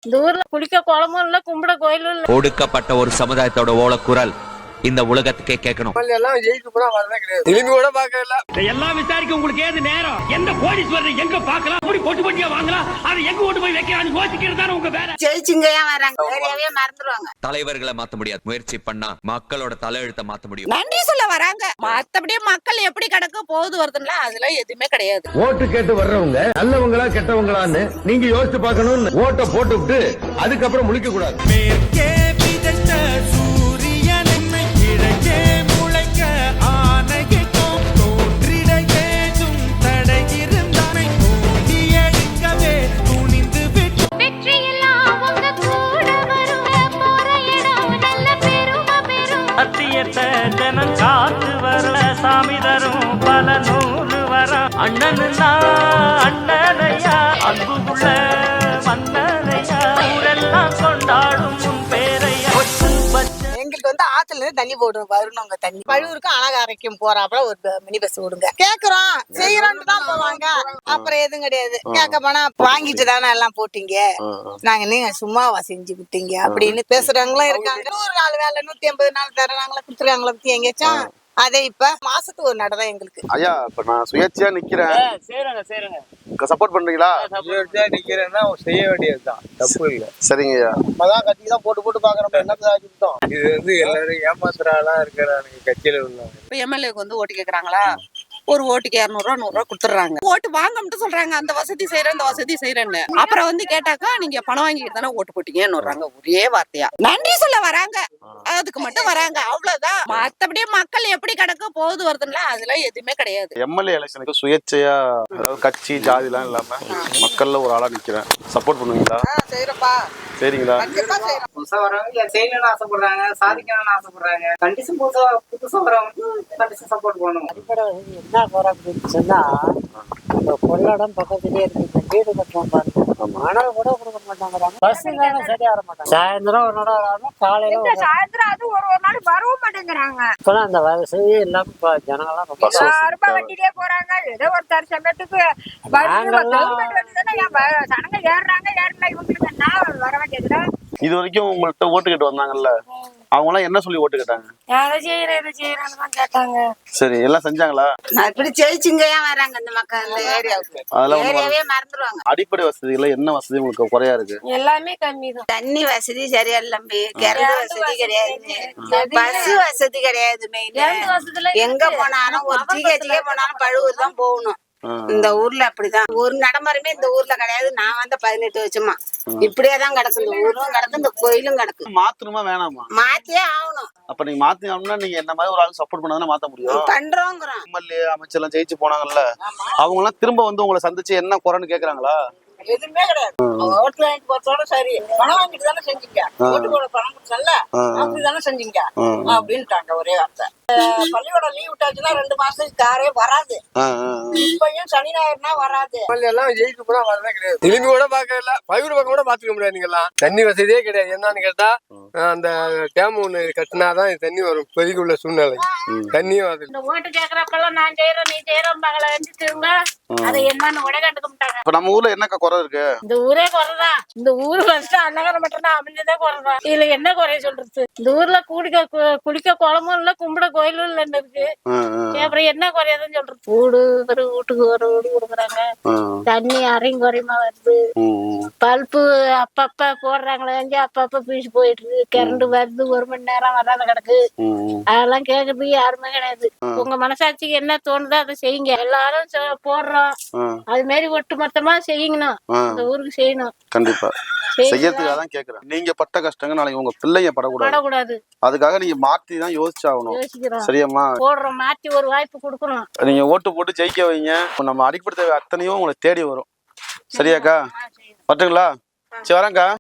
இந்த ஊர்ல குளிக்க குளமும் இல்ல, கும்பிட கோயிலும் இல்ல. ஒடுக்கப்பட்ட ஒரு சமுதாயத்தோட ஓலக்குரல் இந்த உலகத்துக்கே கேட்கணும். எல்லாம் விசாரிக்க உங்களுக்கு ஏது நேரம்? எந்த கோடீஸ்வரர் எங்க பார்க்கலாம், அப்படி பொட்டு பொட்டியா வாங்கலாம், அதை எங்க ஓட்டு போய் வைக்கிறான்னு யோசிக்கிறது தானே உங்க வேலை. ஜெயிச்சுங்கயா வராங்க, வேலையாவே மறந்துடுவாங்க. தலைவர்களை மாத்த முடியாது, முயற்சி பண்ணா மக்களோட தலையெழுத்த மாத்த முடியும். நன்றி சொல்ல வராங்க, மத்தபடியே மக்கள் எப்படி கிடக்க போகுது வருதுன்னா அதெல்லாம் எதுவுமே கிடையாது. ஓட்டு கேட்டு வர்றவங்க நல்லவங்களா கெட்டவங்களான்னு நீங்க யோசிச்சு பார்க்கணும்னு ஓட்ட போட்டுவிட்டு அதுக்கப்புறம் முழிக்க கூடாது. ஜனம் காத்து வர சாமி தரும் பல நூறு வர அண்ணனுன்னா அண்ணனையா, அன்புள்ள மன்னனையா, ஊரெல்லாம் கொண்டாடும் உன் பேரையா. எங்களுக்கு ஆத்துல இருந்து தண்ணி போடும் வரணுங்க. தண்ணி பழுவூருக்கு அழகாரைக்கும் போறாப்புல ஒரு மினி பஸ் விடுங்க. கேக்குறோம் செய்யறோம்னு தான் போவாங்க, அப்புறம் எதுவும் கிடையாது. கேட்க போனா வாங்கிட்டு தானே எல்லாம் போட்டீங்க, நாங்க நீங்க சும்மாவா செஞ்சு விட்டீங்க அப்படின்னு பேசுறவங்களும் இருக்காங்க. 100 நாள் வேலை 180 நாள் தர்றாங்களா கொடுத்துருக்காங்களா பத்தி எங்கேயாச்சும். அதே இப்ப மாசத்துக்கு ஒரு நடை எங்களுக்கு. ஐயா இப்ப நான் சுயேட்சையா நிக்கிறேன், சப்போர்ட் பண்றீங்களா? சுயேட்சையா நிக்கிறேன்னா செய்ய வேண்டியதுதான், தப்பு இல்ல. சரிங்க ஐயா. நம்மதான் கட்சி தான் போட்டு போட்டு பாக்குறோம், என்னதான் இது எல்லாரும் ஏமாத்துறாளா இருக்கிறாங்க கட்சியில உள்ளவங்க. இப்ப எம்எல்ஏக்கு ஓட்டு கேக்குறாங்களா, ஒரு ஓட்டுக்கு 200 ரூபா 100 ரூபா கொடுத்துறாங்க. ஓட்டு வாங்க மட்டும் சொல்றாங்க, அந்த வசதி செய்யறேன் இந்த வசதி செய்யறேன்னு. அப்புறம் கேட்டாக்கா நீங்க பணம் வாங்கிட்டு தானே ஓட்டு போட்டீங்கன்னு ஒரே வார்த்தையா. நன்றி சொல்ல வராங்க, அதுக்கு மட்டும் வராங்க, அவ்வளவுதான். மத்தபடியே மக்கள் எப்படி கிடக்க போகுது வருதுன்னா அதெல்லாம் எதுவுமே கிடையாது. எம்எல்ஏ எலெக்ஷனுக்கு சுயேட்சையா அதாவது கட்சி ஜாதி எல்லாம் இல்லாம மக்கள்ல ஒரு ஆளா நிக்கிறேன், சப்போர்ட் பண்ணுவீங்களா? செய்யறப்பா. சரிங்களா? புதுசா வரவங்க செய்யணும்னு ஆசைப்படுறாங்க, சாதிக்கணும்னு ஆசைப்படுறாங்க. கண்டிஷன் புதுசா வரவங்க கண்டிஷன் சப்போர்ட் பண்ணணும். அடிப்படை என்ன போறோம் அப்படின்னு சொன்னா, கொள்ளடம் பக்கத்துலயே இருக்கு, வீடு கட்டுறோம் பாருங்க, மணல் கூட கொடுக்க மாட்டாங்கிறாங்க. பஸ் தானே சரியா வர மாட்டாங்க. சாயந்தரம் ஒரு நாள் வராம காலையில சாயந்தரம் அது ஒரு நாள் வரவும் மாட்டேங்கிறாங்க. இப்பெல்லாம் அந்த வசதியே இல்லாம இப்ப ஜனங்கெல்லாம் ரொம்ப வண்டியிலே போறாங்க. ஏதோ ஒரு தற்சமயத்துக்கு ஜனங்க ஏறுறாங்க, ஏறல இவங்களுக்கு என்ன வர வேண்டியதுல. இது வரைக்கும் உங்கள்கிட்ட ஓட்டு கேட்டு வந்தாங்கல்ல, அவங்க எல்லாம் என்ன சொல்லி ஓட்டு கேட்டாங்க? கேட்டாங்க. சரி எல்லாம் செஞ்சாங்களா? இப்படி ஜெயிச்சுங்கயா வராங்க இந்த மக்கள் இந்த ஏரியாவுக்கு. அதெல்லாம் ஏரியாவே மறந்துடுவாங்க. அடிப்படை வசதிகள் என்ன வசதி உங்களுக்கு குறையா இருக்கு? எல்லாமே கம்மி தான். தண்ணி வசதி சரியா இல்ல, கரண்ட் வசதி கிடையாது, பஸ் வசதி கிடையாது. மெயின் எங்க போனாலும் ஒரு ஜிஹெச்கே போனாலும் பழுவூர் தான் போகணும். இந்த ஊர்ல அப்படிதான் ஒரு நடைமுறையுமே இந்த ஊர்ல கிடையாது. நான் 18 வருஷமா இப்படியேதான் கிடக்கு. இந்த ஊரும் கிடக்கு, இந்த கோயிலும் கிடக்கு. மாத்தணுமா வேணாமா? மாத்தியே ஆகணும். அப்ப நீங்க மாத்தணும்னா நீங்க என்ன மாதிரி ஒரு ஆள் சப்போர்ட் பண்ணாதானே மாத்த முடியும். பண்றோங்கிறோம். எம்எல்ஏ அமைச்சர் எல்லாம் ஜெயிச்சு போனாங்கல்ல, அவங்க எல்லாம் திரும்ப உங்களை சந்திச்சு என்ன குறைன்னு கேக்குறாங்களா? எதுவுமே கிடையாது. ஓட்டு வாங்கி போறதோட சரி, பணம் வாங்கிட்டு தானே செஞ்சீங்க, ஓட்டு போட பணம் கொடுத்தல அப்படிதானே செஞ்சீங்க அப்படின்ட்டாங்க ஒரே வார்த்தை. பள்ளிக்கூடம் லீவ் விட்டாச்சுன்னா 2 மாசத்துக்கு காரே வராது. இப்பயும் சனி ஞாயிறுனா வராது. எல்லாம் ஜெயிச்சு கூட வரவே கிடையாது, திரும்பி கூட பாக்கல, பயிர் பக்கம் கூட பாத்துக்க முடியாது. நீங்கெல்லாம் தண்ணி வசதியே கிடையாது. என்னன்னு கேட்டா அந்த டேம் ஒண்ணு கட்டினாதான் தண்ணி வரும். இப்போதைக்கு உள்ள சூழ்நிலை தண்ணியும் வருது. இந்த ஓட்டு கேக்குறப்பெல்லாம் நான் செய்யறோம் நீ செய்யறோம் பகல எழுந்துட்டுங்க, அதை என்னன்னு உடனே கண்டுக்க மாட்டாங்க. இப்ப நம்ம ஊர்ல என்ன குறை இருக்கு? இந்த ஊரே குறைதான். இந்த ஊரு ஃபர்ஸ்ட் அன்னகரம் மட்டும் தான் அமைஞ்சதே குறைதான். இதுல என்ன குறைய சொல்றது? இந்த ஊர்ல குளிக்க குளமும் இல்ல, கும்பிட கோயிலும் இல்லன்னு இருக்கு. அப்புறம் என்ன குறையாதுன்னு சொல்றது? வீட்டுக்கு ஒரு வீடு கொடுக்குறாங்க, தண்ணி அரையும் குறையுமா வருது, பல்பு அப்பப்ப போடுறாங்களே, அப்பப்ப பீச்சு போயிட்டு இருக்கு, கரண்ட் வருது 1 மணி நேரம் வராத கிடக்கு. அதெல்லாம் கேக்குறதுக்கு யாருமே கிடையாது. உங்க மனசாட்சிக்கு என்ன தோணுதோ அதை செய்யுங்க. எல்லாரும் போடுறோம், அது மாதிரி ஒட்டு மொத்தமா செய்யணும். இந்த ஊருக்கு செய்யணும். கண்டிப்பா செய்யறதுக்காக தான் கேக்குறேன். நீங்க பட்ட கஷ்டங்க நாளைக்கு உங்க பிள்ளைங்க படக்கூடாது. அதுக்காக நீங்க மாத்தி தான் யோசிச்சாகணும். சரியாம்மா? போடுறோம், மாத்தி ஒரு வாய்ப்பு கொடுக்கணும். நீங்க ஓட்டு போட்டு ஜெயிக்க வைங்க. நம்ம அடிப்படை தேவை அத்தனையும் உங்களை தேடி வரும். சரியாக்கா? பட்டுங்களா? சரி வரேங்க்கா.